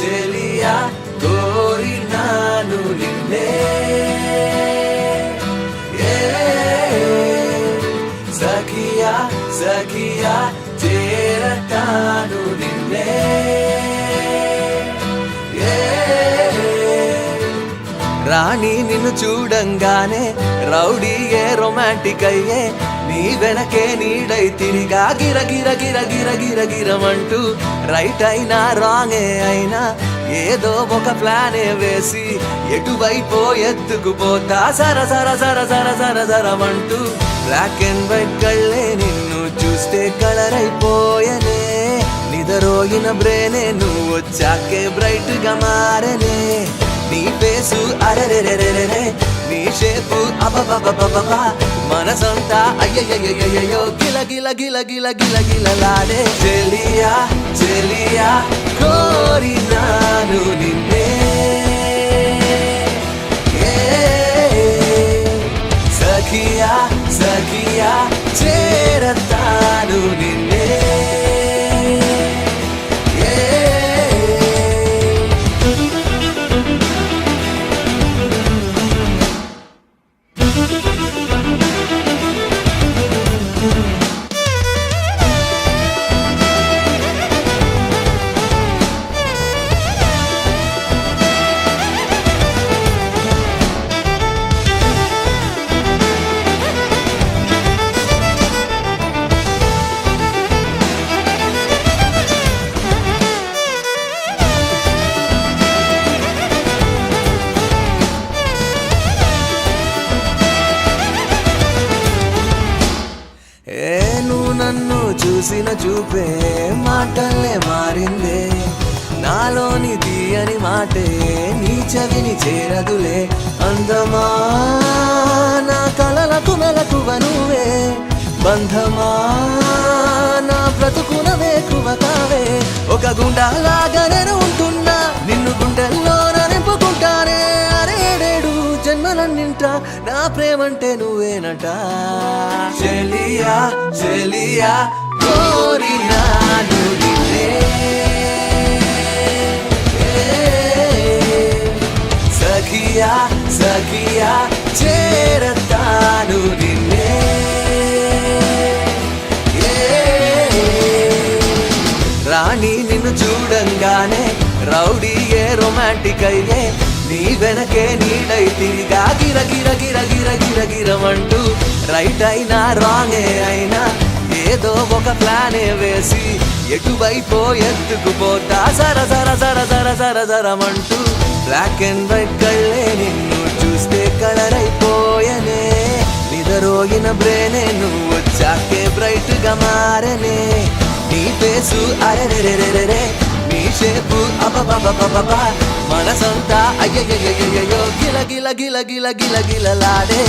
చెలియా కోరినాను నిన్నే సఖియా సఖియా చేరతాను నిన్నే రాణి నిన్ను చూడంగానే రౌడీయే రొమాంటిక్ అయ్యే నీ వెనకే నీడై తిరిగా గిర గిర గిర గిర గిర గిరమంటూ రైట్ అయినా రాంగే అయినా ఏదో ఒక ప్లానే వేసి ఎటువైపో ఎత్తుకుపోతా సర సర సర సర సర సరమంటూ బ్లాక్ అండ్ వైట్ కళ్ళే నిన్ను చూస్తే కలర్ అయిపోయనే నిదరోగిన బ్రేనే నువ్వు వచ్చాకే బ్రైట్ గా మారనే నీ పేసు అరెరెరెరెరె నీ షేపు అబబబబబ మనసంతా అయ్యయ్యయ్యయ్యో గిల గిల గిల గిల గిల గిలలాడే చెలియా చెలియా కోరినాను నిన్నే సఖియా సఖియా చేరతాను నిన్నే నువ్వు నన్ను చూసిన చూపే మాటల్లే మారిందే నాలోని తీయని మాటే నీ చెవిని చేరదులే అందమా నా కలలకు మెలకువ నువ్వే బంధమా నా బ్రతుకున వేకువ కావే ఒక గుండాలాగా నేను ఉంటున్నా నిన్ను గుండెల్లో నింపుకుంటానే అరేడేడు జన్మలన్నింటా నా ప్రేమంటే నువ్వేనట చెలియా చెలియా కోరినాను నిన్నే సఖియా సఖియా చేరతాను నిన్నే రాణి నిన్ను చూడంగానే రౌడీయే రొమాంటిక్ అయ్యే నీ వెనకే నీడై తిరిగా గిర గిర గిర గిర గిర గిరమంటూ రైట్ అయినా రాంగే అయినా ఏదో ఒక ప్లానే వేసి ఎటువైపో ఎత్తుకుపోతా సర సర సర సర సర సరమంటూ బ్లాక్ అండ్ వైట్ కళ్ళే నిన్ను చూస్తే కలర్ అయిపోయనే నిదరోగిన బ్రేనే నువ్వు వచ్చాకే బ్రైట్ గా మారనే నీ పేసు అరెరెరెరెరె నీ షేపు అబబబబబ మనసంతా అయ్యయ్యయ్యో గిల గిల గిల గిల గిల గిలలాడే